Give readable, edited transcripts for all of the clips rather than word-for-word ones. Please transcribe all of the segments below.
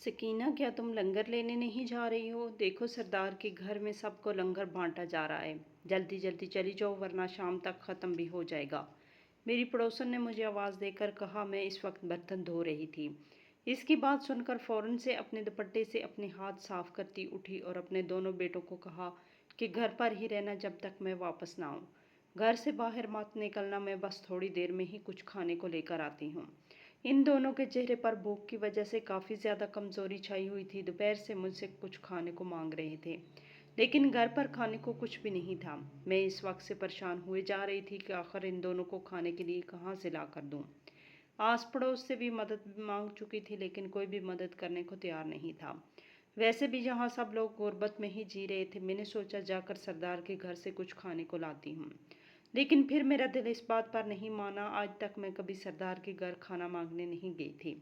सकीना, क्या तुम लंगर लेने नहीं जा रही हो? देखो, सरदार के घर में सबको लंगर बांटा जा रहा है। जल्दी जल्दी चली जाओ वरना शाम तक ख़त्म भी हो जाएगा। मेरी पड़ोसन ने मुझे आवाज़ देकर कहा। मैं इस वक्त बर्तन धो रही थी। इसकी बात सुनकर फ़ौरन से अपने दुपट्टे से अपने हाथ साफ करती उठी और अपने दोनों बेटों को कहा कि घर पर ही रहना जब तक मैं वापस ना आऊँ। घर से बाहर मत निकलना, मैं बस थोड़ी देर में ही कुछ खाने को लेकर आती हूँ। इन दोनों के चेहरे पर भूख की वजह से काफ़ी ज़्यादा कमज़ोरी छाई हुई थी। दोपहर से मुझसे कुछ खाने को मांग रहे थे, लेकिन घर पर खाने को कुछ भी नहीं था। मैं इस वक्त से परेशान हुए जा रही थी कि आखिर इन दोनों को खाने के लिए कहाँ से ला कर दूँ। आस पड़ोस से भी मदद मांग चुकी थी, लेकिन कोई भी मदद करने को तैयार नहीं था। वैसे भी यहाँ सब लोग गुर्बत में ही जी रहे थे। मैंने सोचा जाकर सरदार के घर से कुछ खाने को लाती हूँ, लेकिन फिर मेरा दिल इस बात पर नहीं माना। आज तक मैं कभी सरदार के घर खाना मांगने नहीं गई थी।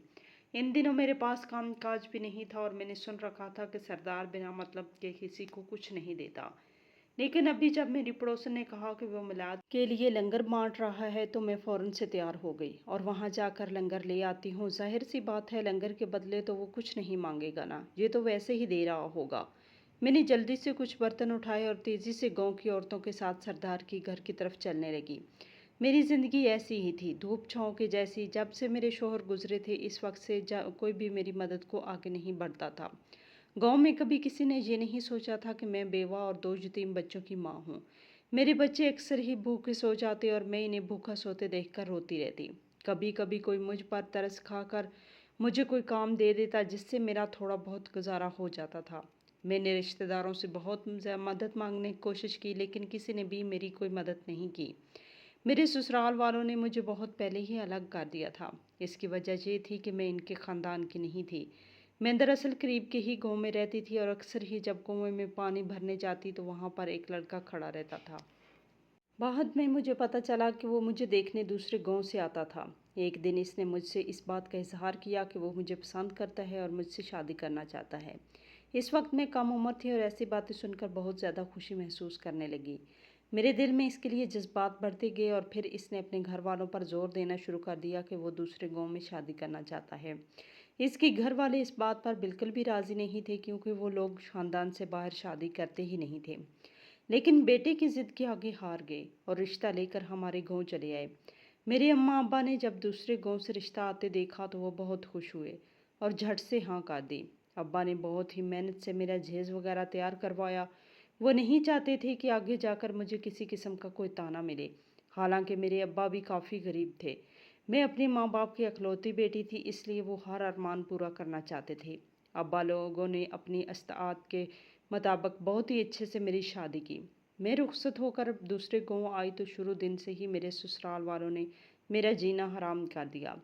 इन दिनों मेरे पास काम काज भी नहीं था और मैंने सुन रखा था कि सरदार बिना मतलब के किसी को कुछ नहीं देता। लेकिन अभी जब मेरी पड़ोसन ने कहा कि वो मिलाद के लिए लंगर बांट रहा है तो मैं फ़ौरन से तैयार हो गई और वहां जाकर लंगर ले आती हूँ। जाहिर सी बात है, लंगर के बदले तो वो कुछ नहीं मांगेगा ना, ये तो वैसे ही दे रहा होगा। मैंने जल्दी से कुछ बर्तन उठाए और तेज़ी से गांव की औरतों के साथ सरदार की घर की तरफ चलने लगी। मेरी ज़िंदगी ऐसी ही थी, धूप छाँव के जैसी। जब से मेरे शोहर गुजरे थे, इस वक्त से कोई भी मेरी मदद को आगे नहीं बढ़ता था। गांव में कभी किसी ने ये नहीं सोचा था कि मैं बेवा और दो यतीम बच्चों की माँ हूँ। मेरे बच्चे अक्सर ही भूखे सो जाते और मैं इन्हें भूखा सोते देखकर रोती रहती। कभी कभी कोई मुझ पर तरस खाकर मुझे कोई काम दे देता जिससे मेरा थोड़ा बहुत गुजारा हो जाता था। मैंने रिश्तेदारों से बहुत मदद मांगने की कोशिश की, लेकिन किसी ने भी मेरी कोई मदद नहीं की। मेरे ससुराल वालों ने मुझे बहुत पहले ही अलग कर दिया था। इसकी वजह ये थी कि मैं इनके ख़ानदान की नहीं थी। मैं दरअसल करीब के ही गांव में रहती थी और अक्सर ही जब कुएं में पानी भरने जाती तो वहां पर एक लड़का खड़ा रहता था। बाद में मुझे पता चला कि वो मुझे देखने दूसरे गांव से आता था। एक दिन इसने मुझसे इस बात का इजहार किया कि वो मुझे पसंद करता है और मुझसे शादी करना चाहता है। इस वक्त मैं कम उम्र थी और ऐसी बातें सुनकर बहुत ज़्यादा खुशी महसूस करने लगी। मेरे दिल में इसके लिए जज्बात बढ़ते गए और फिर इसने अपने घर वालों पर जोर देना शुरू कर दिया कि वो दूसरे गांव में शादी करना चाहता है। इसके घर वाले इस बात पर बिल्कुल भी राज़ी नहीं थे, क्योंकि वो लोग ख़ानदान से बाहर शादी करते ही नहीं थे। लेकिन बेटे की जिद के आगे हार गए और रिश्ता लेकर हमारे गांव चले आए। मेरे अम्मा अब्बा ने जब दूसरे गांव से रिश्ता आते देखा तो वो बहुत खुश हुए और झट से हाँ कर दी। अब्बा ने बहुत ही मेहनत से मेरा जहेज वगैरह तैयार करवाया। वो नहीं चाहते थे कि आगे जाकर मुझे किसी किस्म का कोई ताना मिले। हालांकि मेरे अब्बा भी काफ़ी गरीब थे। मैं अपने माँ बाप की इकलौती बेटी थी, इसलिए वो हर अरमान पूरा करना चाहते थे। अब्बा लोगों ने अपनी इस्तात के मुताबिक बहुत ही अच्छे से मेरी शादी की। मैं रुखसत होकर दूसरे गांव आई तो शुरू दिन से ही मेरे ससुराल वालों ने मेरा जीना हराम कर दिया।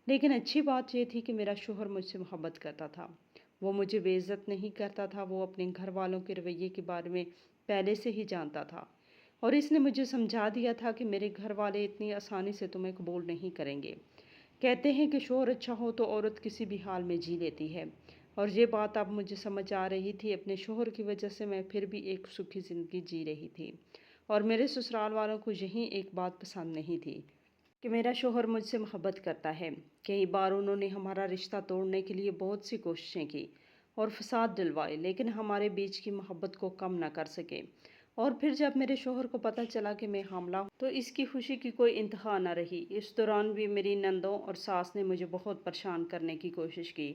लेकिन अच्छी बात यह थी कि मेरा शोहर मुझसे मोहब्बत करता था। वो मुझे बेइज्जत नहीं करता था। वो अपने घर वालों के रवैये के बारे में पहले से ही जानता था और इसने मुझे समझा दिया था कि मेरे घर वाले इतनी आसानी से तुम्हें कबूल नहीं करेंगे। कहते हैं कि शोहर अच्छा हो तो औरत किसी भी हाल में जी लेती है, और ये बात अब मुझे समझ आ रही थी। अपने शोहर की वजह से मैं फिर भी एक सुखी ज़िंदगी जी रही थी और मेरे ससुराल वालों को यही एक बात पसंद नहीं थी कि मेरा शोहर मुझसे मोहब्बत करता है। कई बार उन्होंने हमारा रिश्ता तोड़ने के लिए बहुत सी कोशिशें की और फसाद डलवाए, लेकिन हमारे बीच की मोहब्बत को कम ना कर सके। और फिर जब मेरे शोहर को पता चला कि मैं हामला हूँ तो इसकी खुशी की कोई इंतहा न रही। इस दौरान भी मेरी नंदों और सास ने मुझे बहुत परेशान करने की कोशिश की,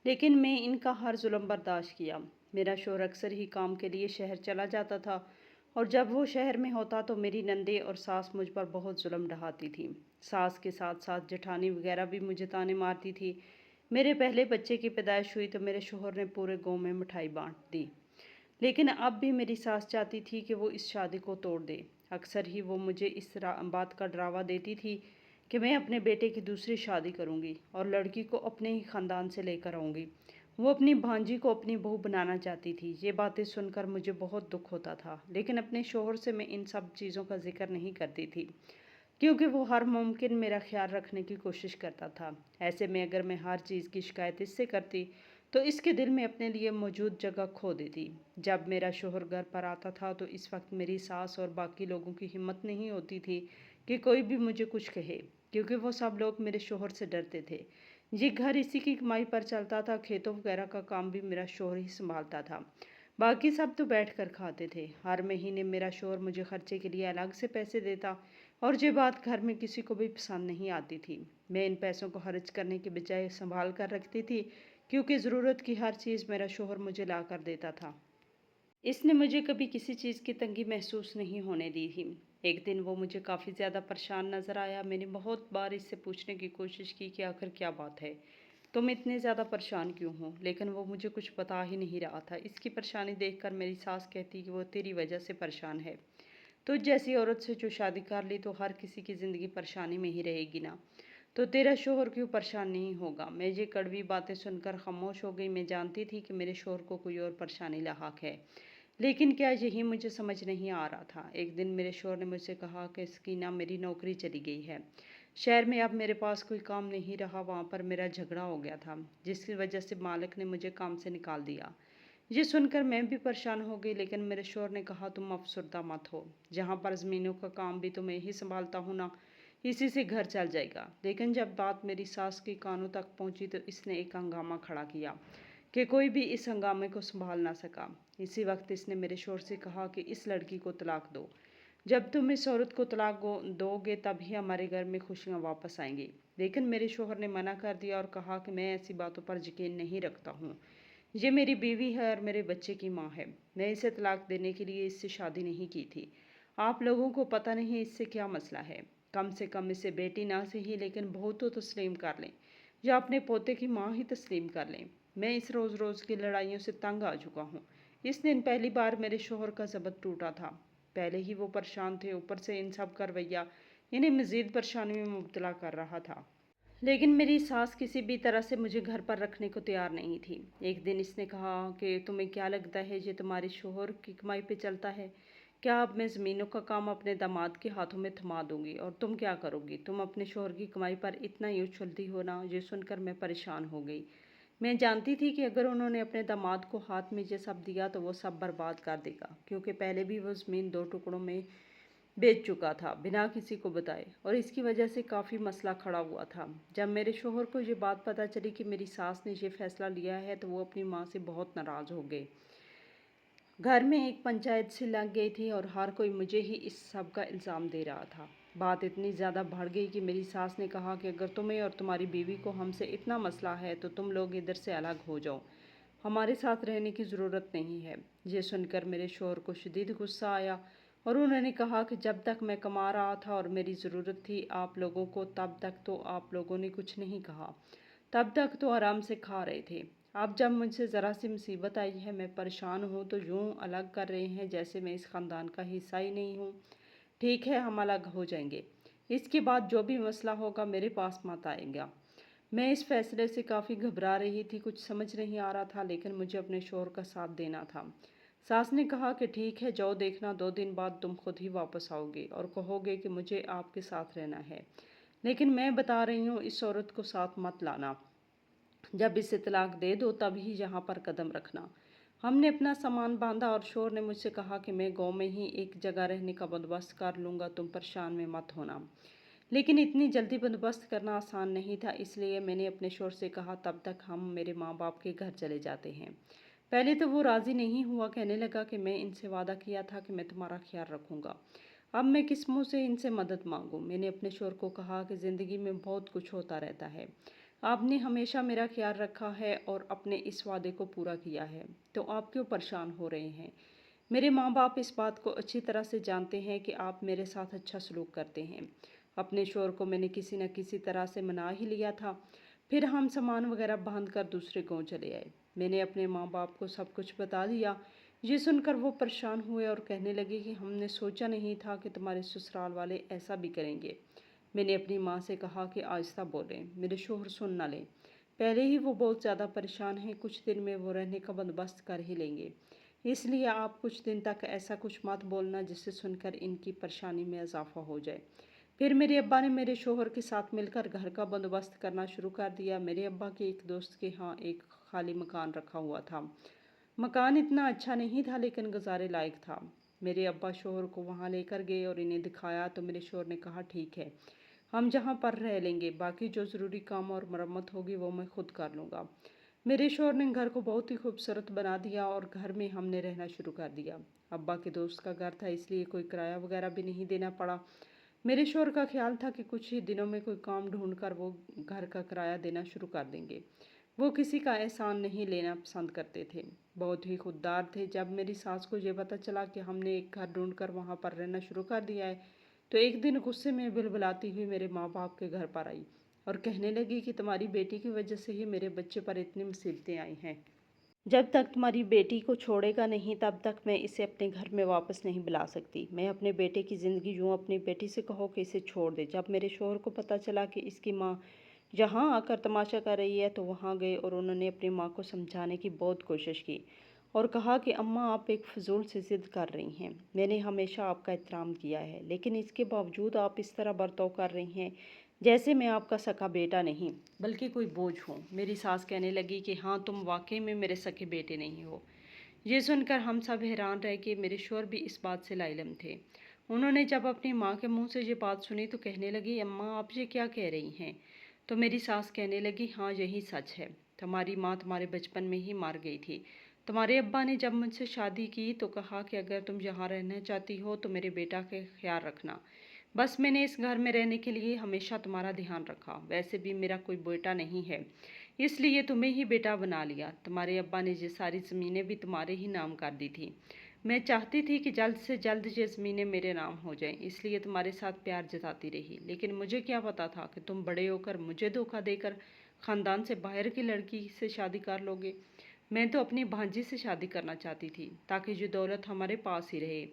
लेकिन मैं इनका हर जुल्म बर्दाश्त किया। मेरा शोहर अक्सर ही काम के लिए शहर चला जाता था और जब वो शहर में होता तो मेरी नंदे और सास मुझ पर बहुत जुल्म ढहाती थी। सास के साथ साथ जेठानी वगैरह भी मुझे ताने मारती थी। मेरे पहले बच्चे की पैदाइश हुई तो मेरे शोहर ने पूरे गांव में मिठाई बांट दी, लेकिन अब भी मेरी सास चाहती थी कि वो इस शादी को तोड़ दे। अक्सर ही वो मुझे इस बात का डरावा देती थी कि मैं अपने बेटे की दूसरी शादी करूंगी और लड़की को अपने ही ख़ानदान से लेकर आऊंगी। वो अपनी भांजी को अपनी बहू बनाना चाहती थी। ये बातें सुनकर मुझे बहुत दुख होता था, लेकिन अपने शोहर से मैं इन सब चीज़ों का जिक्र नहीं करती थी, क्योंकि वो हर मुमकिन मेरा ख्याल रखने की कोशिश करता था। ऐसे में अगर मैं हर चीज़ की शिकायत इससे करती तो इसके दिल में अपने लिए मौजूद जगह खो देती। जब मेरा शोहर घर पर आता था तो इस वक्त मेरी सास और बाकी लोगों की हिम्मत नहीं होती थी कि कोई भी मुझे कुछ कहे, क्योंकि वो सब लोग मेरे शोहर से डरते थे। ये घर इसी की कमाई पर चलता था। खेतों वगैरह का काम भी मेरा शौहर ही संभालता था। बाकी सब तो बैठ कर खाते थे। हर महीने मेरा शौहर मुझे खर्चे के लिए अलग से पैसे देता और ये बात घर में किसी को भी पसंद नहीं आती थी। मैं इन पैसों को खर्च करने के बजाय संभाल कर रखती थी, क्योंकि ज़रूरत की हर चीज़ मेरा शौहर मुझे ला कर देता था। इसने मुझे कभी किसी चीज़ की तंगी महसूस नहीं होने दी थी। एक दिन वो मुझे काफ़ी ज़्यादा परेशान नज़र आया। मैंने बहुत बार इससे पूछने की कोशिश की कि आखिर क्या बात है, तुम इतने ज़्यादा परेशान क्यों हो, लेकिन वो मुझे कुछ बता ही नहीं रहा था। इसकी परेशानी देखकर मेरी सास कहती कि वो तेरी वजह से परेशान है। तो जैसी औरत से जो शादी कर ली तो हर किसी की ज़िंदगी परेशानी में ही रहेगी ना, तो तेरा शौहर क्यों परेशान नहीं होगा। मैं ये कड़वी बातें सुनकर खामोश हो गई। मैं जानती थी कि मेरे शौहर को कोई और परेशानी लाक है, लेकिन क्या यही मुझे समझ नहीं आ रहा था। एक दिन मेरे शौहर ने मुझसे कहा कि सकीना, मेरी नौकरी चली गई है। शहर में अब मेरे पास कोई काम नहीं रहा। वहाँ पर मेरा झगड़ा हो गया था, जिसकी वजह से मालिक ने मुझे काम से निकाल दिया। ये सुनकर मैं भी परेशान हो गई, लेकिन मेरे शौहर ने कहा तुम अफसरदा मत हो, जहाँ पर ज़मीनों का काम भी तो मैं ही संभालता हूँ ना, इसी से घर चल जाएगा। लेकिन जब बात मेरी सास के कानों तक पहुँची तो इसने एक हंगामा खड़ा किया कि कोई भी इस हंगामे को संभाल ना सका। इसी वक्त इसने मेरे शौहर से कहा कि इस लड़की को तलाक दो। जब तुम इस औरत को तलाक दोगे तभी हमारे घर में खुशियाँ वापस आएंगी। लेकिन मेरे शौहर ने मना कर दिया और कहा कि मैं ऐसी बातों पर यकीन नहीं रखता हूँ। ये मेरी बीवी है और मेरे बच्चे की माँ है। मैं इसे तलाक देने के लिए इससे शादी नहीं की थी। आप लोगों को पता नहीं इससे क्या मसला है। कम से कम इसे बेटी ना सही लेकिन बहू तो तस्लीम कर लें, या अपने पोते की माँ ही तस्लीम कर लें। मैं इस रोज़ रोज़ की लड़ाइयों से तंग आ चुका हूँ। इस दिन पहली बार मेरे शौहर का ज़ब्त टूटा था। पहले ही वो परेशान थे, ऊपर से इन सब का रवैया इन्हें मज़ीद परेशानी में मुब्तला कर रहा था। लेकिन मेरी सास किसी भी तरह से मुझे घर पर रखने को तैयार नहीं थी। एक दिन इसने कहा कि तुम्हें क्या लगता है ये तुम्हारे शौहर की कमाई पे चलता है? क्या अब मैं ज़मीनों का काम अपने दामाद के हाथों में थमा दूंगी और तुम क्या करोगी? तुम अपने शौहर की कमाई पर इतना ही उछलती हो ना। ये सुनकर मैं परेशान हो गई। मैं जानती थी कि अगर उन्होंने अपने दामाद को हाथ में ये सब दिया तो वो सब बर्बाद कर देगा, क्योंकि पहले भी वो ज़मीन दो टुकड़ों में बेच चुका था बिना किसी को बताए, और इसकी वजह से काफ़ी मसला खड़ा हुआ था। जब मेरे शौहर को ये बात पता चली कि मेरी सास ने ये फैसला लिया है तो वो अपनी माँ से बहुत नाराज़ हो गए। घर में एक पंचायत सी लग गई थी और हर कोई मुझे ही इस सब का इल्ज़ाम दे रहा था। बात इतनी ज़्यादा बढ़ गई कि मेरी सास ने कहा कि अगर तुम्हें और तुम्हारी बीवी को हमसे इतना मसला है तो तुम लोग इधर से अलग हो जाओ, हमारे साथ रहने की ज़रूरत नहीं है। ये सुनकर मेरे शौहर को शदीद गुस्सा आया और उन्होंने कहा कि जब तक मैं कमा रहा था और मेरी ज़रूरत थी आप लोगों को, तब तक तो आप लोगों ने कुछ नहीं कहा, तब तक तो आराम से खा रहे थे। अब जब मुझसे ज़रा सी मुसीबत आई है, मैं परेशान हूँ, तो यूँ अलग कर रहे हैं जैसे मैं इस ख़ानदान का हिस्सा ही नहीं हूँ। ठीक है, हम अलग हो जाएंगे। इसके बाद जो भी मसला होगा मेरे पास मत आएगा। मैं इस फैसले से काफ़ी घबरा रही थी, कुछ समझ नहीं आ रहा था, लेकिन मुझे अपने शौहर का साथ देना था। सास ने कहा कि ठीक है, जाओ, देखना 2 दिन बाद तुम खुद ही वापस आओगे और कहोगे कि मुझे आपके साथ रहना है। लेकिन मैं बता रही हूँ, इस औरत को साथ मत लाना। जब इसे तलाक दे दो तब ही यहाँ पर कदम रखना। हमने अपना सामान बांधा और शौहर ने मुझसे कहा कि मैं गांव में ही एक जगह रहने का बंदोबस्त कर लूँगा, तुम परेशान में मत होना। लेकिन इतनी जल्दी बंदोबस्त करना आसान नहीं था, इसलिए मैंने अपने शौहर से कहा तब तक हम मेरे माँ बाप के घर चले जाते हैं। पहले तो वो राज़ी नहीं हुआ, कहने लगा कि मैं इनसे वादा किया था कि मैं तुम्हारा ख्याल रखूँगा, अब मैं किस मुँह से इनसे मदद मांगूँ। मैंने अपने शौहर को कहा कि ज़िंदगी में बहुत कुछ होता रहता है, आपने हमेशा मेरा ख्याल रखा है और अपने इस वादे को पूरा किया है, तो आप क्यों परेशान हो रहे हैं? मेरे माँ बाप इस बात को अच्छी तरह से जानते हैं कि आप मेरे साथ अच्छा सलूक करते हैं। अपने शौहर को मैंने किसी न किसी तरह से मना ही लिया था। फिर हम सामान वगैरह बांध कर दूसरे गांव चले आए। मैंने अपने माँ बाप को सब कुछ बता दिया। ये सुनकर वो परेशान हुए और कहने लगे कि हमने सोचा नहीं था कि तुम्हारे ससुराल वाले ऐसा भी करेंगे। मैंने अपनी माँ से कहा कि आहिस्ता बोलें, मेरे शौहर सुन ना लें। पहले ही वो बहुत ज़्यादा परेशान हैं, कुछ दिन में वो रहने का बंदोबस्त कर ही लेंगे, इसलिए आप कुछ दिन तक ऐसा कुछ मत बोलना जिससे सुनकर इनकी परेशानी में इजाफा हो जाए। फिर मेरे अब्बा ने मेरे शौहर के साथ मिलकर घर का बंदोबस्त करना शुरू कर दिया। मेरे अब्बा के एक दोस्त के यहाँ एक खाली मकान रखा हुआ था। मकान इतना अच्छा नहीं था लेकिन गुजारे लायक था। मेरे अब्बा शौहर को वहाँ लेकर गए और इन्हें दिखाया तो मेरे शौहर ने कहा ठीक है, हम जहाँ पर रह लेंगे, बाकी जो ज़रूरी काम और मरम्मत होगी वो मैं खुद कर लूँगा। मेरे शौहर ने घर को बहुत ही खूबसूरत बना दिया और घर में हमने रहना शुरू कर दिया। अब्बा के दोस्त का घर था, इसलिए कोई किराया वगैरह भी नहीं देना पड़ा। मेरे शौहर का ख्याल था कि कुछ ही दिनों में कोई काम ढूंढ कर वो घर का किराया देना शुरू कर देंगे। वो किसी का एहसान नहीं लेना पसंद करते थे, बहुत ही खुददार थे। जब मेरी सास को ये पता चला कि हमने एक घर ढूंढ कर वहाँ पर रहना शुरू कर दिया है, तो एक दिन गुस्से में बिलबिलाती हुई मेरे माँ बाप के घर पर आई और कहने लगी कि तुम्हारी बेटी की वजह से ही मेरे बच्चे पर इतनी मुसीबतें आई हैं। जब तक तुम्हारी बेटी को छोड़ेगा नहीं, तब तक मैं इसे अपने घर में वापस नहीं बुला सकती। मैं अपने बेटे की ज़िंदगी यूँ अपनी बेटी से कहो कि इसे छोड़ दे। जब मेरे शौहर को पता चला कि इसकी माँ यहाँ आकर तमाशा कर रही है, तो वहाँ गए और उन्होंने अपनी माँ को समझाने की बहुत कोशिश की और कहा कि अम्मा, आप एक फ़िज़ूल से ज़िद कर रही हैं। मैंने हमेशा आपका एहतराम किया है, लेकिन इसके बावजूद आप इस तरह बर्ताव कर रही हैं जैसे मैं आपका सका बेटा नहीं बल्कि कोई बोझ हूँ। मेरी सास कहने लगी कि हाँ, तुम वाकई में मेरे सके बेटे नहीं हो। ये सुनकर हम सब हैरान रह गए। मेरे शौहर भी इस बात से लाइलम थे। उन्होंने जब अपनी माँ के मुंह से ये बात सुनी तो कहने लगी, अम्मा, आप ये क्या कह रही हैं? तो मेरी सास कहने लगी, हाँ, यही सच है। तुम्हारी माँ तुम्हारे बचपन में ही मार गई थी। तुम्हारे अब्बा ने जब मुझसे शादी की तो कहा कि अगर तुम यहाँ रहना चाहती हो तो मेरे बेटा का ख्याल रखना। बस मैंने इस घर में रहने के लिए हमेशा तुम्हारा ध्यान रखा। वैसे भी मेरा कोई बेटा नहीं है, इसलिए तुम्हें ही बेटा बना लिया। तुम्हारे अब्बा ने ये सारी ज़मीनें भी तुम्हारे ही नाम कर दी थी। मैं चाहती थी कि जल्द से जल्द ये ज़मीनें मेरे नाम हो जाएं, इसलिए तुम्हारे साथ प्यार जताती रही। लेकिन मुझे क्या पता था कि तुम बड़े होकर मुझे धोखा देकर ख़ानदान से बाहर की लड़की से शादी कर लोगे। मैं तो अपनी भांजी से शादी करना चाहती थी ताकि ये दौलत हमारे पास ही रहे।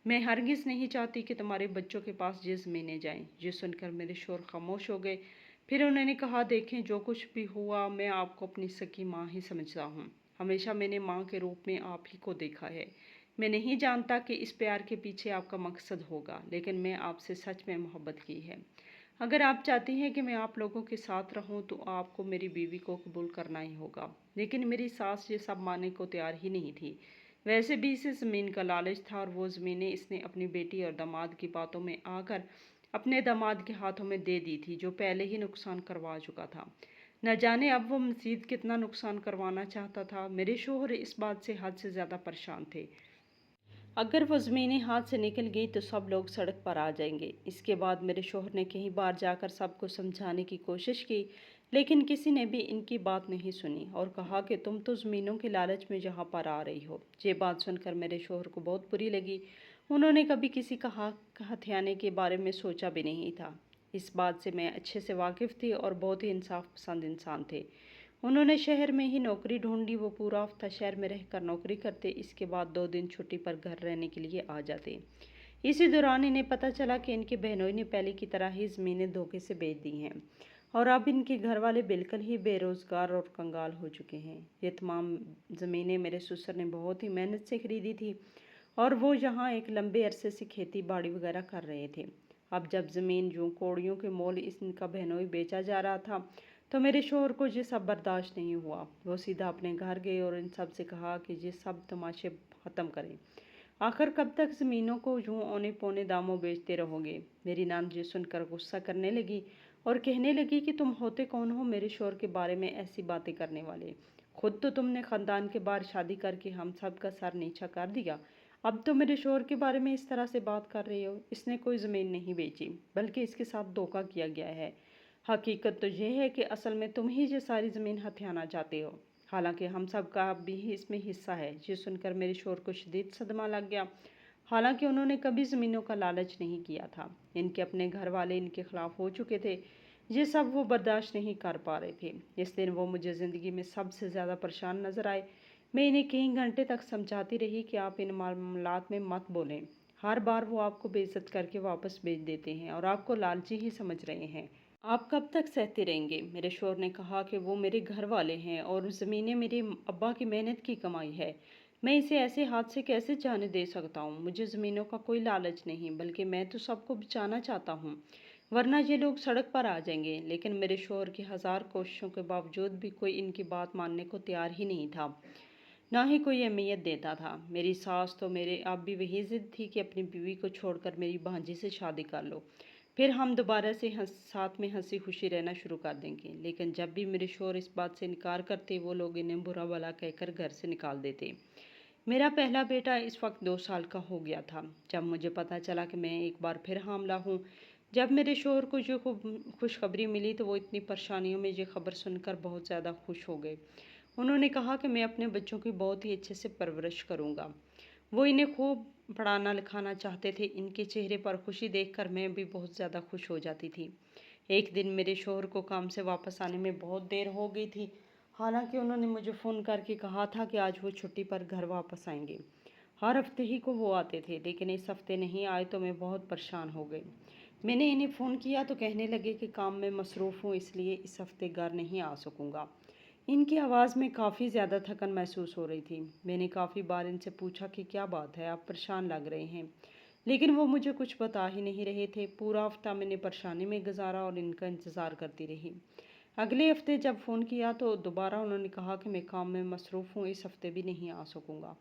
मैं हरगिज़ नहीं चाहती कि तुम्हारे बच्चों के पास ये ज़मीनें जाएं। ये सुनकर मेरे शौहर खामोश हो गए। फिर उन्होंने कहा, देखें, जो कुछ भी हुआ मैं आपको अपनी सकी माँ ही समझता हूँ। हमेशा मैंने माँ के रूप में आप ही को देखा है। मैं नहीं जानता कि इस प्यार के पीछे आपका मकसद होगा, लेकिन मैं आपसे सच में मोहब्बत की है। अगर आप चाहती हैं कि मैं आप लोगों के साथ रहूं तो आपको मेरी बीवी को कबूल करना ही होगा। लेकिन मेरी सास ये सब मानने को तैयार ही नहीं थी। वैसे भी इसे ज़मीन का लालच था और वो ज़मीनें इसने अपनी बेटी और दामाद की बातों में आकर अपने दामाद के हाथों में दे दी थी, जो पहले ही नुकसान करवा चुका था। न जाने अब वो मज़ीद कितना नुकसान करवाना चाहता था। मेरे शौहर इस बात से हद से ज़्यादा परेशान थे। अगर वो ज़मीनें हाथ से निकल गई तो सब लोग सड़क पर आ जाएंगे। इसके बाद मेरे शौहर ने कई बार जाकर सबको समझाने की कोशिश की, लेकिन किसी ने भी इनकी बात नहीं सुनी और कहा कि तुम तो ज़मीनों के लालच में यहाँ पर आ रही हो। ये बात सुनकर मेरे शौहर को बहुत बुरी लगी। उन्होंने कभी किसी का हथियाने के बारे में सोचा भी नहीं था। इस बात से मैं अच्छे से वाकिफ़ थी और बहुत ही इंसाफ पसंद इंसान थे। उन्होंने शहर में ही नौकरी ढूंढी। वो पूरा हफ्ता शहर में रहकर नौकरी करते, इसके बाद 2 दिन छुट्टी पर घर रहने के लिए आ जाते। इसी दौरान इन्हें पता चला कि इनके बहनोई ने पहले की तरह ही ज़मीनें धोखे से बेच दी हैं और अब इनके घर वाले बिल्कुल ही बेरोज़गार और कंगाल हो चुके हैं। ये तमाम ज़मीनें मेरे ससुर ने बहुत ही मेहनत से खरीदी थी और वो यहाँ एक लंबे अरसे से खेती बाड़ी वगैरह कर रहे थे। अब जब ज़मीन यूँ कौड़ियों के मोल इनका बहनोई बेचा जा रहा था, तो मेरे शौहर को ये सब बर्दाश्त नहीं हुआ। वो सीधा अपने घर गए और इन सब से कहा कि ये सब तमाशे ख़त्म करें। आखिर कब तक ज़मीनों को यूँ औने पौने दामों बेचते रहोगे? मेरी नान ये सुनकर गुस्सा करने लगी और कहने लगी कि तुम होते कौन हो मेरे शौहर के बारे में ऐसी बातें करने वाले? खुद तो तुमने ख़ानदान के बाहर शादी करके हम सब का सर नीचा कर दिया। अब तो मेरे शौहर के बारे में इस तरह से बात कर रही हो। इसने कोई ज़मीन नहीं बेची, बल्कि इसके साथ धोखा किया गया है। हकीकत तो यह है कि असल में तुम ही ये सारी ज़मीन हथियाना चाहते हो, हालांकि हम सब का भी इसमें हिस्सा है। ये सुनकर मेरे शौहर को शदीद सदमा लग गया। हालांकि उन्होंने कभी ज़मीनों का लालच नहीं किया था। इनके अपने घर वाले इनके खिलाफ हो चुके थे। ये सब वो बर्दाश्त नहीं कर पा रहे थे। इस दिन वो मुझे ज़िंदगी में सबसे ज़्यादा परेशान नज़र आए। मैं इन्हें कई घंटे तक समझाती रही कि आप इन मामलात में मत बोलें। हर बार वो आपको बेइज्जत करके वापस भेज देते हैं और आपको लालची ही समझ रहे हैं। आप कब तक सहते रहेंगे? मेरे शौहर ने कहा कि वो मेरे घर वाले हैं और ज़मीनें मेरे अब्बा की मेहनत की कमाई है। मैं इसे ऐसे हाथ से कैसे जाने दे सकता हूँ? मुझे ज़मीनों का कोई लालच नहीं, बल्कि मैं तो सबको बचाना चाहता हूँ, वरना ये लोग सड़क पर आ जाएंगे। लेकिन मेरे शौहर की हज़ार कोशिशों के बावजूद भी कोई इनकी बात मानने को तैयार ही नहीं था, ना ही कोई अहमियत देता था। मेरी सास तो मेरे अब भी वही ज़िद थी कि अपनी बीवी को छोड़कर मेरी भांजी से शादी कर लो। फिर हम दोबारा से साथ में हंसी खुशी रहना शुरू कर देंगे। लेकिन जब भी मेरे शौहर इस बात से इनकार करते, वो लोग इन्हें बुरा भला कहकर घर से निकाल देते। मेरा पहला बेटा इस वक्त 2 साल का हो गया था जब मुझे पता चला कि मैं एक बार फिर हामला हूँ। जब मेरे शौहर को जो खुशखबरी मिली तो वो इतनी परेशानियों में ये खबर सुनकर बहुत ज़्यादा खुश हो गए। उन्होंने कहा कि मैं अपने बच्चों की बहुत ही अच्छे से परवरिश करूँगा। वो इन्हें खूब पढ़ाना लिखाना चाहते थे। इनके चेहरे पर खुशी देखकर मैं भी बहुत ज़्यादा खुश हो जाती थी। एक दिन मेरे शौहर को काम से वापस आने में बहुत देर हो गई थी। हालांकि उन्होंने मुझे फ़ोन करके कहा था कि आज वो छुट्टी पर घर वापस आएंगे। हर हफ्ते ही को वो आते थे, लेकिन इस हफ्ते नहीं आए तो मैं बहुत परेशान हो गई। मैंने इन्हें फ़ोन किया तो कहने लगे कि काम में मसरूफ़ हूँ, इसलिए इस हफ्ते घर नहीं आ सकूँगा। इनकी आवाज़ में काफ़ी ज़्यादा थकन महसूस हो रही थी। मैंने काफ़ी बार इनसे पूछा कि क्या बात है, आप परेशान लग रहे हैं, लेकिन वो मुझे कुछ बता ही नहीं रहे थे। पूरा हफ्ता मैंने परेशानी में गुजारा और इनका इंतज़ार करती रही। अगले हफ्ते जब फ़ोन किया तो दोबारा उन्होंने कहा कि मैं काम में मसरूफ़ हूँ, इस हफ्ते भी नहीं आ सकूँगा।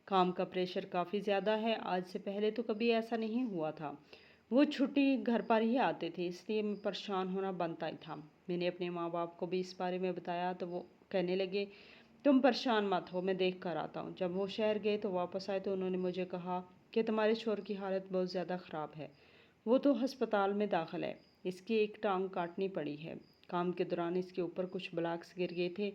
काम का प्रेशर काफ़ी ज़्यादा है। आज से पहले तो कभी ऐसा नहीं हुआ था। वो छुट्टी घर पर ही आते थे, इसलिए मैं परेशान होना बनता ही था। मैंने अपने माँ बाप को भी इस बारे में बताया तो वो कहने लगे, तुम परेशान मत हो, मैं देख कर आता हूँ। जब वो शहर गए तो वापस आए तो उन्होंने मुझे कहा कि तुम्हारे शौहर की हालत बहुत ज़्यादा ख़राब है, वो तो अस्पताल में दाखिल है, इसकी एक टांग काटनी पड़ी है। काम के दौरान इसके ऊपर कुछ ब्लॉक्स गिर गए थे।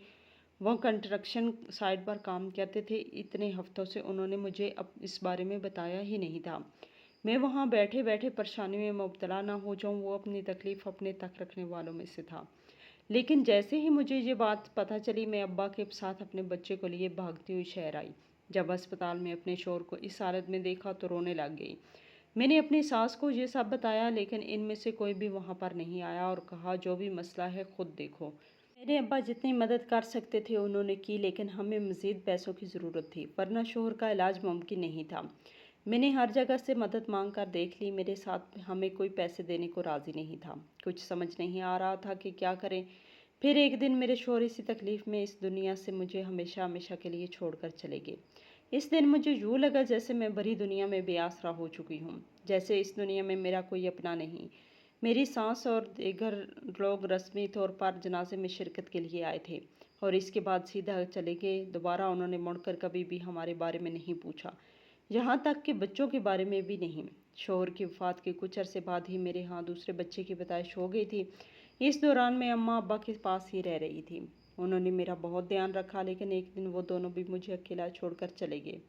वह कंस्ट्रक्शन साइट पर काम करते थे। इतने हफ्तों से उन्होंने मुझे अब इस बारे में बताया ही नहीं था। मैं वहाँ बैठे बैठे परेशानी में मुब्तला ना हो जाऊँ, वो अपनी तकलीफ़ अपने तक रखने वालों में से था। लेकिन जैसे ही मुझे ये बात पता चली, मैं अब्बा के साथ अपने बच्चे को लिए भागती हुई शहर आई। जब अस्पताल में अपने शौहर को इस हालत में देखा तो रोने लग गई। मैंने अपनी सास को ये सब बताया, लेकिन इनमें से कोई भी वहाँ पर नहीं आया और कहा, जो भी मसला है खुद देखो। मेरे अब्बा जितनी मदद कर सकते थे उन्होंने की, लेकिन हमें मज़ीद पैसों की ज़रूरत थी, वरना शौहर का इलाज मुमकिन नहीं था। मैंने हर जगह से मदद मांग कर देख ली, मेरे साथ हमें कोई पैसे देने को राज़ी नहीं था। कुछ समझ नहीं आ रहा था कि क्या करें। फिर एक दिन मेरे शौहर इसी तकलीफ़ में इस दुनिया से मुझे हमेशा हमेशा के लिए छोड़कर चले गए। इस दिन मुझे यूँ लगा जैसे मैं भरी दुनिया में बेआसरा हो चुकी हूँ, जैसे इस दुनिया में मेरा कोई अपना नहीं। मेरी सास और दीगर लोग रस्मी तौर पर जनाजे में शिरकत के लिए आए थे और इसके बाद सीधा चले गए। दोबारा उन्होंने मुड़कर कभी भी हमारे बारे में नहीं पूछा, यहाँ तक कि बच्चों के बारे में भी नहीं। शौहर की वफ़ात के कुछ अरसे बाद ही मेरे यहाँ दूसरे बच्चे की पैदाइश हो गई थी। इस दौरान मैं अम्मा अब्बा के पास ही रह रही थी। उन्होंने मेरा बहुत ध्यान रखा, लेकिन एक दिन वो दोनों भी मुझे अकेला छोड़कर चले गए।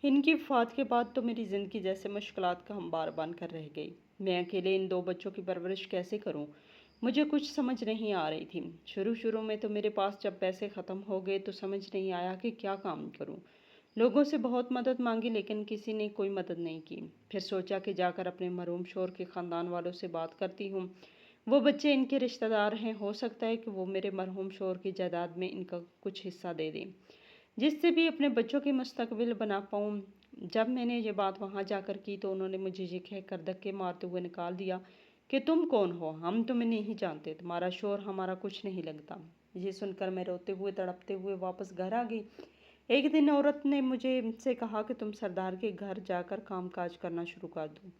इनकी वफ़ात के बाद तो मेरी ज़िंदगी जैसे मुश्किलात का अंबार बन कर रह गई। मैं अकेले इन 2 बच्चों की परवरिश कैसे करूं? मुझे कुछ समझ नहीं आ रही थी। शुरू शुरू में तो मेरे पास जब पैसे ख़त्म हो गए तो समझ नहीं आया कि क्या काम करूं। लोगों से बहुत मदद मांगी, लेकिन किसी ने कोई मदद नहीं की। फिर सोचा कि जाकर अपने मरहूम शौहर के ख़ानदान वालों से बात करती हूँ। वो बच्चे इनके रिश्तेदार हैं, हो सकता है कि वो मेरे मरहूम शौहर की जायदाद में इनका कुछ हिस्सा दे दें, जिससे भी अपने बच्चों की मुस्तकबिल बना पाऊँ। जब मैंने ये बात वहाँ जाकर की तो उन्होंने मुझे ये कहकर धक्के मारते हुए निकाल दिया कि तुम कौन हो, हम तुम्हें नहीं जानते, तुम्हारा शौहर हमारा कुछ नहीं लगता। ये सुनकर मैं रोते हुए तड़पते हुए वापस घर आ गई। एक दिन औरत ने मुझे से कहा कि तुम सरदार के घर जाकर काम काज करना शुरू कर दो,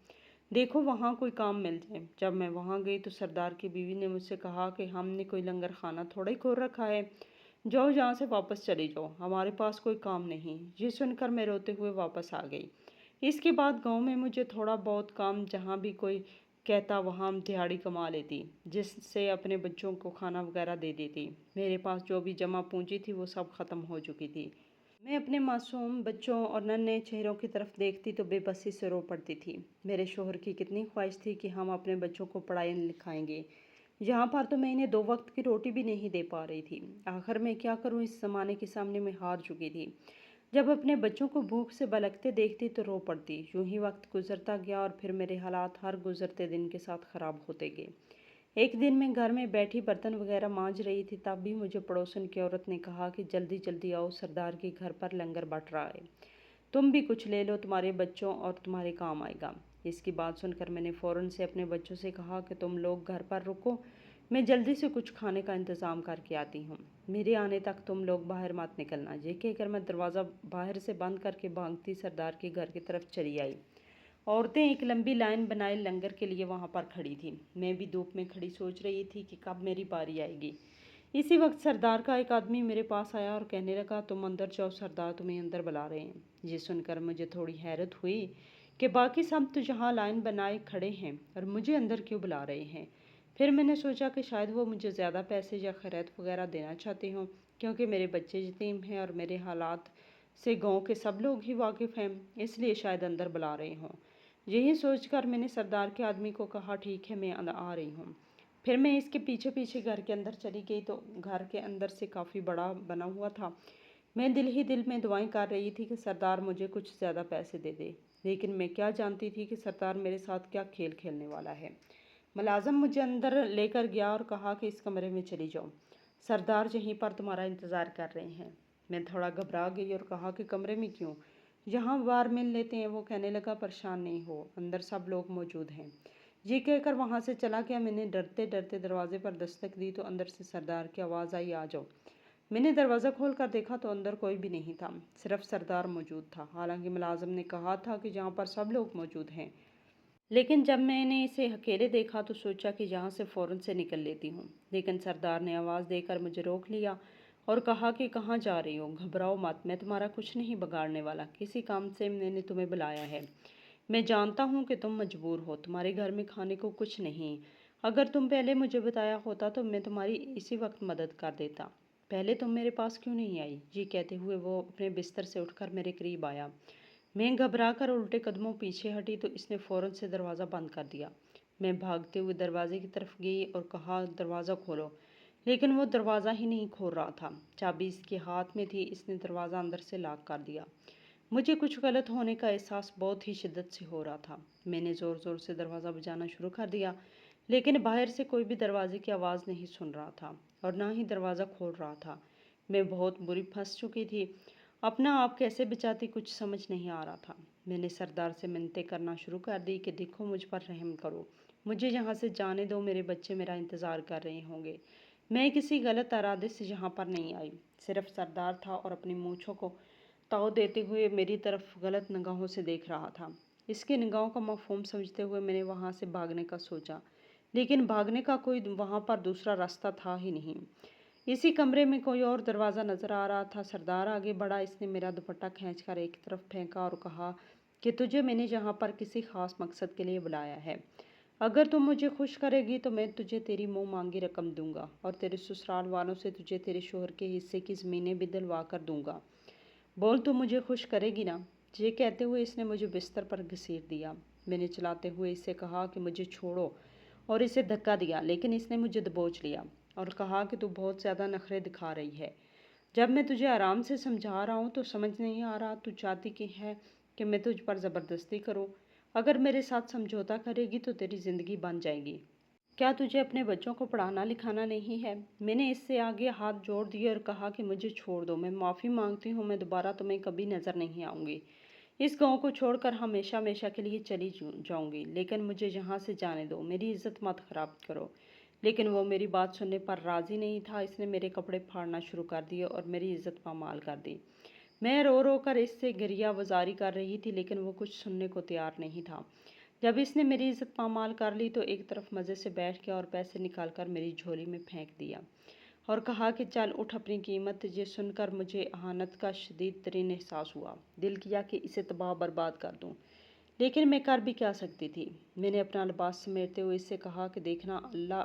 देखो वहाँ कोई काम मिल जाए। जब मैं वहाँ गई तो सरदार की बीवी ने मुझसे कहा कि हमने कोई लंगर खाना थोड़ा ही खोल रखा है, जाओ यहाँ से वापस चली जाओ, हमारे पास कोई काम नहीं। ये सुनकर मैं रोते हुए वापस आ गई। इसके बाद गांव में मुझे थोड़ा बहुत काम जहाँ भी कोई कहता वहाँ दिहाड़ी कमा लेती, जिससे अपने बच्चों को खाना वगैरह दे देती। मेरे पास जो भी जमा पूंजी थी वो सब ख़त्म हो चुकी थी। मैं अपने मासूम बच्चों और नन्हे चेहरों की तरफ देखती तो बेबसी से रो पड़ती थी। मेरे शौहर की कितनी ख्वाहिश थी कि हम अपने बच्चों को पढ़ाई लिखाएंगे। यहाँ पर तो मैं इन्हें 2 वक्त की रोटी भी नहीं दे पा रही थी। आखिर मैं क्या करूँ, इस ज़माने के सामने मैं हार चुकी थी। जब अपने बच्चों को भूख से बलकते देखती तो रो पड़ती। यूं ही वक्त गुजरता गया और फिर मेरे हालात हर गुजरते दिन के साथ ख़राब होते गए। एक दिन मैं घर में बैठी बर्तन वगैरह मांज रही थी, तब भी मुझे पड़ोसन की औरत ने कहा कि जल्दी जल्दी आओ, सरदार के घर पर लंगर बट रहा है, तुम भी कुछ ले लो, तुम्हारे बच्चों और तुम्हारे काम आएगा। इसकी बात सुनकर मैंने फ़ौरन से अपने बच्चों से कहा कि तुम लोग घर पर रुको, मैं जल्दी से कुछ खाने का इंतज़ाम करके आती हूँ, मेरे आने तक तुम लोग बाहर मत निकलना। ये कहकर मैं दरवाज़ा बाहर से बंद करके भागती सरदार के घर की तरफ चली आई عورتیں ایک لمبی لائن بنائے لنگر کے لیے وہاں پر کھڑی تھیں۔ میں بھی دھوپ میں کھڑی سوچ رہی تھی کہ کب میری باری آئے گی۔ اسی وقت سردار کا ایک آدمی میرے پاس آیا اور کہنے لگا، تم اندر جاؤ، سردار تمہیں اندر بلا رہے ہیں۔ یہ سن کر مجھے تھوڑی حیرت ہوئی کہ باقی سب تو جہاں لائن بنائے کھڑے ہیں اور مجھے اندر کیوں بلا رہے ہیں۔ پھر میں نے سوچا کہ شاید وہ مجھے زیادہ پیسے یا خیرات وغیرہ دینا چاہتے ہوں، کیونکہ میرے بچے یتیم ہیں اور میرے حالات سے گاؤں کے سب لوگ ہی واقف ہیں، اس لیے شاید اندر بلا رہے ہوں۔ یہی سوچ کر میں نے سردار کے آدمی کو کہا، ٹھیک ہے، میں آ رہی ہوں۔ پھر میں اس کے پیچھے پیچھے گھر کے اندر چلی گئی تو گھر کے اندر سے کافی بڑا بنا ہوا تھا۔ میں دل ہی دل میں دعائیں کر رہی تھی کہ سردار مجھے کچھ زیادہ پیسے دے دے، لیکن میں کیا جانتی تھی کہ سردار میرے ساتھ کیا کھیل کھیلنے والا ہے۔ ملازم مجھے اندر لے کر گیا اور کہا کہ اس کمرے میں چلی جاؤ، سردار یہیں پر تمہارا انتظار کر رہے ہیں۔ میں تھوڑا گھبرا گئی اور کہا کہ کمرے میں کیوں؟ یہاں بار مل لیتے ہیں۔ وہ کہنے لگا، پریشان نہیں ہو، اندر سب لوگ موجود ہیں۔ یہ کہہ کر وہاں سے چلا گیا۔ میں نے ڈرتے ڈرتے دروازے پر دستک دی تو اندر سے سردار کی آواز آئی، آ جاؤ۔ میں نے دروازہ کھول کر دیکھا تو اندر کوئی بھی نہیں تھا، صرف سردار موجود تھا۔ حالانکہ ملازم نے کہا تھا کہ یہاں پر سب لوگ موجود ہیں، لیکن جب میں نے اسے اکیلے دیکھا تو سوچا کہ یہاں سے فوراً سے نکل لیتی ہوں، لیکن سردار نے آواز دے کر مجھے روک لیا اور کہا کہ کہاں جا رہی ہو؟ گھبراؤ مت، میں تمہارا کچھ نہیں بگاڑنے والا، کسی کام سے میں نے تمہیں بلایا ہے۔ میں جانتا ہوں کہ تم مجبور ہو، تمہارے گھر میں کھانے کو کچھ نہیں۔ اگر تم پہلے مجھے بتایا ہوتا تو میں تمہاری اسی وقت مدد کر دیتا۔ پہلے تم میرے پاس کیوں نہیں آئی؟ یہ کہتے ہوئے وہ اپنے بستر سے اٹھ کر میرے قریب آیا۔ میں گھبرا کر الٹے قدموں پیچھے ہٹی تو اس نے فوراً سے دروازہ بند کر دیا۔ میں بھاگتے ہوئے دروازے کی طرف گئی اور کہا، دروازہ کھولو، لیکن وہ دروازہ ہی نہیں کھول رہا تھا۔ چابی اس کے ہاتھ میں تھی، اس نے دروازہ اندر سے لاک کر دیا۔ مجھے کچھ غلط ہونے کا احساس بہت ہی شدت سے ہو رہا تھا۔ میں نے زور زور سے دروازہ بجانا شروع کر دیا، لیکن باہر سے کوئی بھی دروازے کی آواز نہیں سن رہا تھا اور نہ ہی دروازہ کھول رہا تھا۔ میں بہت بری پھنس چکی تھی، اپنا آپ کیسے بچاتی کچھ سمجھ نہیں آ رہا تھا۔ میں نے سردار سے منتیں کرنا شروع کر دی کہ دیکھو، مجھ پر رحم کرو، مجھے یہاں سے جانے دو، میرے بچے میرا انتظار کر رہے ہوں گے۔ میں کسی غلط ارادے سے یہاں پر نہیں آئی، صرف سردار تھا اور اپنی مونچھوں کو تاؤ دیتے ہوئے میری طرف غلط نگاہوں سے دیکھ رہا تھا۔ اس کی نگاہوں کا مفہوم سمجھتے ہوئے میں نے وہاں سے بھاگنے کا سوچا، لیکن بھاگنے کا کوئی وہاں پر دوسرا راستہ تھا ہی نہیں۔ اسی کمرے میں کوئی اور دروازہ نظر آ رہا تھا۔ سردار آگے بڑھا، اس نے میرا دوپٹہ کھینچ کر ایک طرف پھینکا اور کہا کہ تجھے میں نے یہاں پر کسی خاص مقصد کے لیے بلایا ہے۔ اگر تم مجھے خوش کرے گی تو میں تجھے تیری منہ مانگی رقم دوں گا اور تیرے سسرال والوں سے تجھے تیرے شوہر کے حصے کی زمینیں بھی دلوا کر دوں گا۔ بول، تو مجھے خوش کرے گی نا؟ یہ کہتے ہوئے اس نے مجھے بستر پر گھسیٹ دیا۔ میں نے چلاتے ہوئے اس سے کہا کہ مجھے چھوڑو اور اسے دھکا دیا، لیکن اس نے مجھے دبوچ لیا اور کہا کہ تو بہت زیادہ نخرے دکھا رہی ہے۔ جب میں تجھے آرام سے سمجھا رہا ہوں تو سمجھ نہیں آ رہا، تو چاہتی کہ ہے کہ میں تجھ پر زبردستی کروں؟ اگر میرے ساتھ سمجھوتا کرے گی تو تیری زندگی بن جائے گی۔ کیا تجھے اپنے بچوں کو پڑھانا لکھانا نہیں ہے؟ میں نے اس سے آگے ہاتھ جوڑ دیے اور کہا کہ مجھے چھوڑ دو، میں معافی مانگتی ہوں، میں دوبارہ تمہیں کبھی نظر نہیں آؤں گی۔ اس گاؤں کو چھوڑ کر ہمیشہ ہمیشہ کے لیے چلی جاؤں گی، لیکن مجھے یہاں سے جانے دو، میری عزت مت خراب کرو۔ لیکن وہ میری بات سننے پر راضی نہیں تھا۔ اس نے میرے کپڑے پھاڑنا شروع کر دیے اور میری عزت پامال کر دی۔ میں رو رو کر اس سے گریہ وزاری کر رہی تھی، لیکن وہ کچھ سننے کو تیار نہیں تھا۔ جب اس نے میری عزت پامال کر لی تو ایک طرف مزے سے بیٹھ گیا اور پیسے نکال کر میری جھولی میں پھینک دیا اور کہا کہ چل اٹھ، اپنی قیمت۔ یہ سن کر مجھے اہانت کا شدید ترین احساس ہوا۔ دل کیا کہ اسے تباہ برباد کر دوں، لیکن میں کر بھی کیا سکتی تھی؟ میں نے اپنا لباس سمیٹتے ہوئے اس سے کہا کہ دیکھنا، اللہ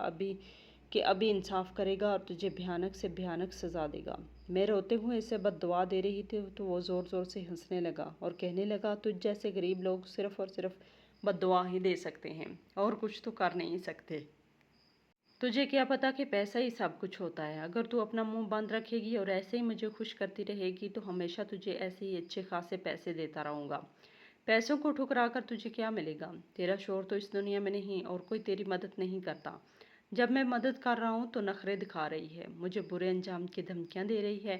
ابھی انصاف کرے گا اور تجھے بھیانک سے بھیانک سزا دے گا۔ میں روتے ہوئے اسے بد دعا دے رہی تھی تو وہ زور زور سے ہنسنے لگا اور کہنے لگا، تجھ جیسے غریب لوگ صرف اور صرف بد دعا ہی دے سکتے ہیں اور کچھ تو کر نہیں سکتے۔ تجھے کیا پتا کہ پیسہ ہی سب کچھ ہوتا ہے؟ اگر تو اپنا منہ بند رکھے گی اور ایسے ہی مجھے خوش کرتی رہے گی تو ہمیشہ تجھے ایسے ہی اچھے خاصے پیسے دیتا رہوں گا۔ پیسوں کو ٹھکرا کر تجھے کیا ملے گا؟ تیرا شوہر تو اس دنیا میں نہیں اور کوئی تیری مدد نہیں کرتا۔ جب میں مدد کر رہا ہوں تو نخرے دکھا رہی ہے، مجھے برے انجام کی دھمکیاں دے رہی ہے۔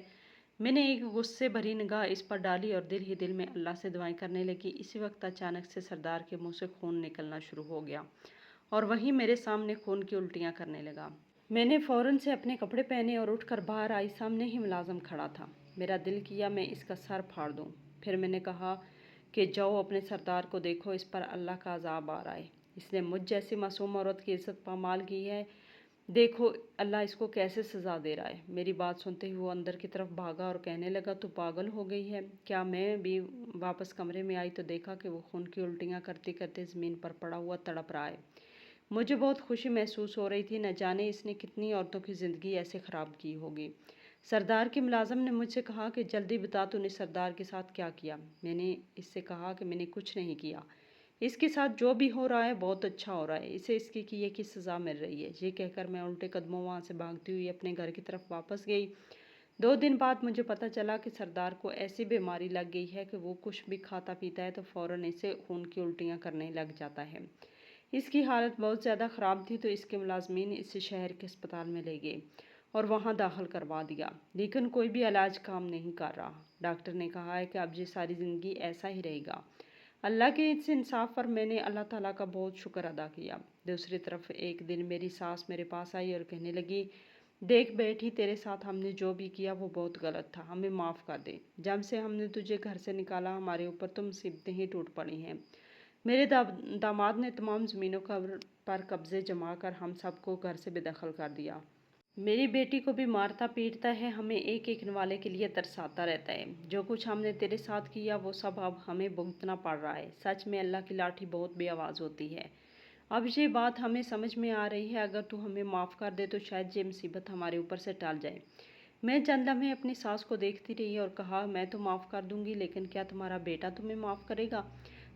میں نے ایک غصے بھری نگاہ اس پر ڈالی اور دل ہی دل میں اللہ سے دعائیں کرنے لگی۔ اسی وقت اچانک سے سردار کے منہ سے خون نکلنا شروع ہو گیا اور وہیں میرے سامنے خون کی الٹیاں کرنے لگا۔ میں نے فوراً سے اپنے کپڑے پہنے اور اٹھ کر باہر آئی۔ سامنے ہی ملازم کھڑا تھا۔ میرا دل کیا میں اس کا سر پھاڑ دوں۔ پھر میں نے کہا کہ جاؤ اپنے سردار کو دیکھو، اس پر اللہ کا عذاب آ رہا ہے، اس نے مجھ جیسی معصوم عورت کی عزت پامال کی ہے، دیکھو اللہ اس کو کیسے سزا دے رہا ہے۔ میری بات سنتے ہی وہ اندر کی طرف بھاگا اور کہنے لگا تو پاگل ہو گئی ہے کیا؟ میں بھی واپس کمرے میں آئی تو دیکھا کہ وہ خون کی الٹیاں کرتے کرتے زمین پر پڑا ہوا تڑپ رہا ہے۔ مجھے بہت خوشی محسوس ہو رہی تھی، نہ جانے اس نے کتنی عورتوں کی زندگی ایسے خراب کی ہوگی۔ سردار کے ملازم نے مجھ سے کہا کہ جلدی بتا تو نے سردار کے ساتھ کیا کیا؟ میں نے اس سے کہا کہ میں نے کچھ نہیں کیا، اس کے ساتھ جو بھی ہو رہا ہے بہت اچھا ہو رہا ہے، اسے اس کی کیے کی سزا مل رہی ہے۔ یہ کہہ کر میں الٹے قدموں وہاں سے بھاگتی ہوئی اپنے گھر کی طرف واپس گئی۔ 2 دن بعد مجھے پتہ چلا کہ سردار کو ایسی بیماری لگ گئی ہے کہ وہ کچھ بھی کھاتا پیتا ہے تو فوراً اسے خون کی الٹیاں کرنے لگ جاتا ہے۔ اس کی حالت بہت زیادہ خراب تھی تو اس کے ملازمین اسے شہر کے اسپتال میں لے گئے اور وہاں داخل کروا دیا، لیکن کوئی بھی علاج کام نہیں کر رہا۔ ڈاکٹر نے کہا ہے کہ اب یہ ساری زندگی ایسا ہی رہے گا۔ اللہ کے اس انصاف پر میں نے اللہ تعالیٰ کا بہت شکر ادا کیا۔ دوسری طرف ایک دن میری ساس میرے پاس آئی اور کہنے لگی، دیکھ بیٹی، تیرے ساتھ ہم نے جو بھی کیا وہ بہت غلط تھا، ہمیں معاف کر دے۔ جب سے ہم نے تجھے گھر سے نکالا ہمارے اوپر تو مصیبتیں ہی ٹوٹ پڑی ہیں۔ میرے داماد نے تمام زمینوں پر قبضے جما کر ہم سب کو گھر سے بے دخل کر دیا۔ میری بیٹی کو بھی مارتا پیٹتا ہے، ہمیں ایک ایک نوالے کے لیے ترساتا رہتا ہے۔ جو کچھ ہم نے تیرے ساتھ کیا وہ سب اب ہمیں بھگتنا پڑ رہا ہے۔ سچ میں اللہ کی لاٹھی بہت بے آواز ہوتی ہے۔ اب یہ بات ہمیں سمجھ میں آ رہی ہے، اگر تو ہمیں معاف کر دے تو شاید یہ مصیبت ہمارے اوپر سے ٹل جائے۔ میں چند لمحے اپنی ساس کو دیکھتی رہی اور کہا، میں تو معاف کر دوں گی، لیکن کیا تمہارا بیٹا تمہیں معاف کرے گا؟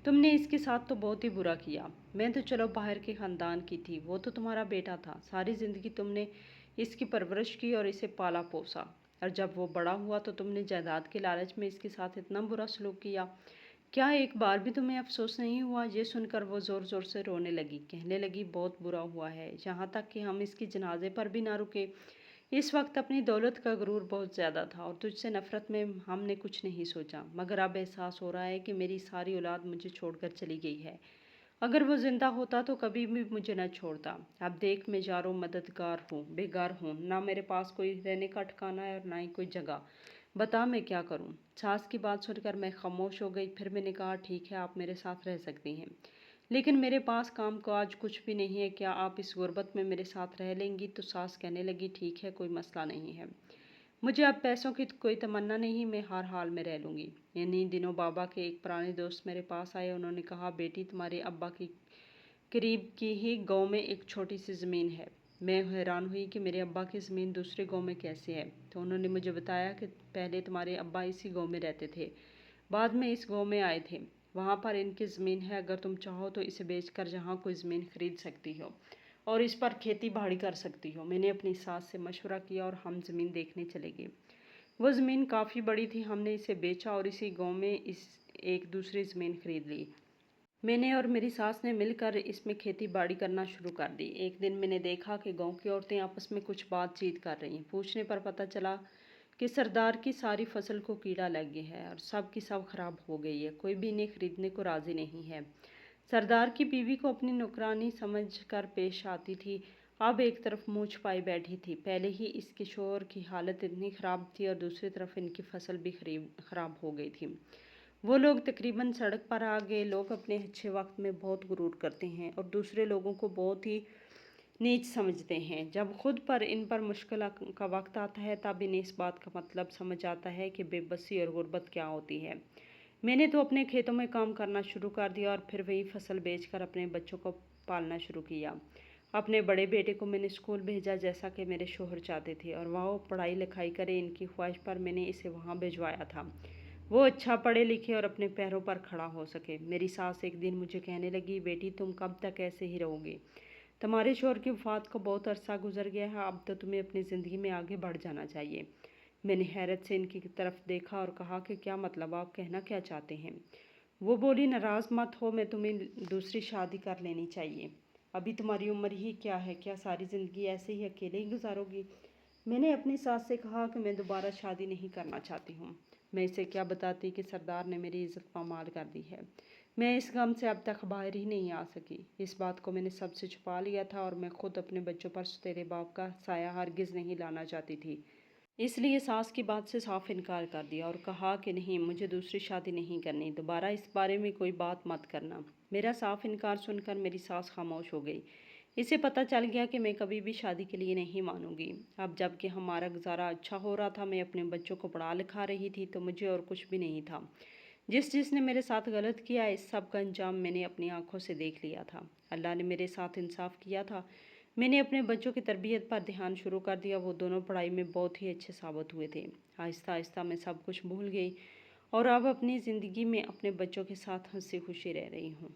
تم نے اس کے ساتھ تو بہت ہی برا کیا۔ میں تو چلو باہر کے خاندان کی تھی، وہ تو تمہارا بیٹا تھا، ساری زندگی تم نے اس کی پرورش کی اور اسے پالا پوسا، اور جب وہ بڑا ہوا تو تم نے جائیداد کے لالچ میں اس کے ساتھ اتنا برا سلوک کیا۔ کیا ایک بار بھی تمہیں افسوس نہیں ہوا؟ یہ سن کر وہ زور زور سے رونے لگی، کہنے لگی، بہت برا ہوا ہے، یہاں تک کہ ہم اس کی جنازے پر بھی نہ رکے۔ اس وقت اپنی دولت کا غرور بہت زیادہ تھا اور تجھ سے نفرت میں ہم نے کچھ نہیں سوچا، مگر اب احساس ہو رہا ہے کہ میری ساری اولاد مجھے چھوڑ کر چلی گئی ہے۔ اگر وہ زندہ ہوتا تو کبھی بھی مجھے نہ چھوڑتا۔ اب دیکھ میں جارو مددگار ہوں، بے گھر ہوں، نہ میرے پاس کوئی رہنے کا ٹھکانہ ہے اور نہ ہی کوئی جگہ، بتا میں کیا کروں؟ ساس کی بات سن کر میں خاموش ہو گئی، پھر میں نے کہا، ٹھیک ہے آپ میرے ساتھ رہ سکتی ہیں، لیکن میرے پاس کام کاج کچھ بھی نہیں ہے، کیا آپ اس غربت میں میرے ساتھ رہ لیں گی؟ تو ساس کہنے لگی، ٹھیک ہے، کوئی مسئلہ نہیں ہے، مجھے اب پیسوں کی کوئی تمنا نہیں، میں ہر حال میں رہ لوں گی۔ انہی دنوں بابا کے ایک پرانے دوست میرے پاس آئے، انہوں نے کہا، بیٹی تمہارے ابا کی قریب کی ہی گاؤں میں ایک چھوٹی سی زمین ہے۔ میں حیران ہوئی کہ میرے ابا کی زمین دوسرے گاؤں میں کیسے ہے؟ تو انہوں نے مجھے بتایا کہ پہلے تمہارے ابا اسی گاؤں میں رہتے تھے، بعد میں اس گاؤں میں آئے تھے، وہاں پر ان کی زمین ہے، اگر تم چاہو تو اسے بیچ کر یہاں کوئی زمین خرید سکتی ہو اور اس پر کھیتی باڑی کر سکتی ہو۔ میں نے اپنی ساس سے مشورہ کیا اور ہم زمین دیکھنے چلے گئے۔ وہ زمین کافی بڑی تھی، ہم نے اسے بیچا اور اسی گاؤں میں ایک دوسری زمین خرید لی۔ میں نے اور میری ساس نے مل کر اس میں کھیتی باڑی کرنا شروع کر دی۔ ایک دن میں نے دیکھا کہ گاؤں کی عورتیں آپس میں کچھ بات چیت کر رہی ہیں۔ پوچھنے پر پتہ چلا کہ سردار کی ساری فصل کو کیڑا لگ گیا ہے اور سب کی سب خراب ہو گئی ہے، کوئی بھی انہیں خریدنے کو راضی نہیں ہے۔ سردار کی بیوی کو اپنی نوکرانی سمجھ کر پیش آتی تھی، اب ایک طرف منہ چھپائی بیٹھی تھی، پہلے ہی اس کے شوہر کی حالت اتنی خراب تھی اور دوسری طرف ان کی فصل بھی خراب ہو گئی تھی۔ وہ لوگ تقریباً سڑک پر آ گئے۔ لوگ اپنے اچھے وقت میں بہت غرور کرتے ہیں اور دوسرے لوگوں کو بہت ہی نیچ سمجھتے ہیں۔ جب خود پر ان پر مشکل کا وقت آتا ہے تب انہیں اس بات کا مطلب سمجھ آتا ہے کہ بے بسی اور غربت کیا ہوتی ہے۔ میں نے تو اپنے کھیتوں میں کام کرنا شروع کر دیا اور پھر وہی فصل بیچ کر اپنے بچوں کو پالنا شروع کیا۔ اپنے بڑے بیٹے کو میں نے اسکول بھیجا جیسا کہ میرے شوہر چاہتے تھے اور وہ پڑھائی لکھائی کرے، ان کی خواہش پر میں نے اسے وہاں بھجوایا تھا، وہ اچھا پڑھے لکھے اور اپنے پیروں پر کھڑا ہو سکے۔ میری ساس ایک دن مجھے کہنے لگی، بیٹی تم کب تک ایسے ہی رہو گی؟ تمہارے شوہر کی وفات کو بہت عرصہ گزر گیا ہے، اب تو تمہیں اپنی زندگی میں آگے بڑھ جانا چاہیے۔ میں نے حیرت سے ان کی طرف دیکھا اور کہا کہ کیا مطلب، آپ کہنا کیا چاہتے ہیں؟ وہ بولی، ناراض مت ہو، میں تمہیں دوسری شادی کر لینی چاہیے، ابھی تمہاری عمر ہی کیا ہے، کیا ساری زندگی ایسے ہی اکیلے ہی گزارو گی؟ میں نے اپنی ساس سے کہا کہ میں دوبارہ شادی نہیں کرنا چاہتی ہوں۔ میں اسے کیا بتاتی کہ سردار نے میری عزت پامال کر دی ہے۔ میں اس غم سے اب تک باہر ہی نہیں آ سکی۔ اس بات کو میں نے سب سے چھپا لیا تھا اور میں خود اپنے بچوں پر تیرے باپ کا سایہ ہرگز نہیں لانا چاہتی تھی۔ اس لیے ساس کی بات سے صاف انکار کر دیا اور کہا کہ نہیں، مجھے دوسری شادی نہیں کرنی، دوبارہ اس بارے میں کوئی بات مت کرنا۔ میرا صاف انکار سن کر میری ساس خاموش ہو گئی۔ اسے پتہ چل گیا کہ میں کبھی بھی شادی کے لیے نہیں مانوں گی۔ اب جب کہ ہمارا گزارا اچھا ہو رہا تھا، میں اپنے بچوں کو پڑھا لکھا رہی تھی، تو مجھے اور کچھ بھی نہیں تھا۔ جس نے میرے ساتھ غلط کیا، اس سب کا انجام میں نے اپنی آنکھوں سے دیکھ لیا تھا۔ اللہ نے میرے ساتھ انصاف کیا تھا۔ میں نے اپنے بچوں کی تربیت پر دھیان شروع کر دیا۔ وہ دونوں پڑھائی میں بہت ہی اچھے ثابت ہوئے تھے۔ آہستہ آہستہ میں سب کچھ بھول گئی اور اب اپنی زندگی میں اپنے بچوں کے ساتھ ہنسی خوشی رہ رہی ہوں۔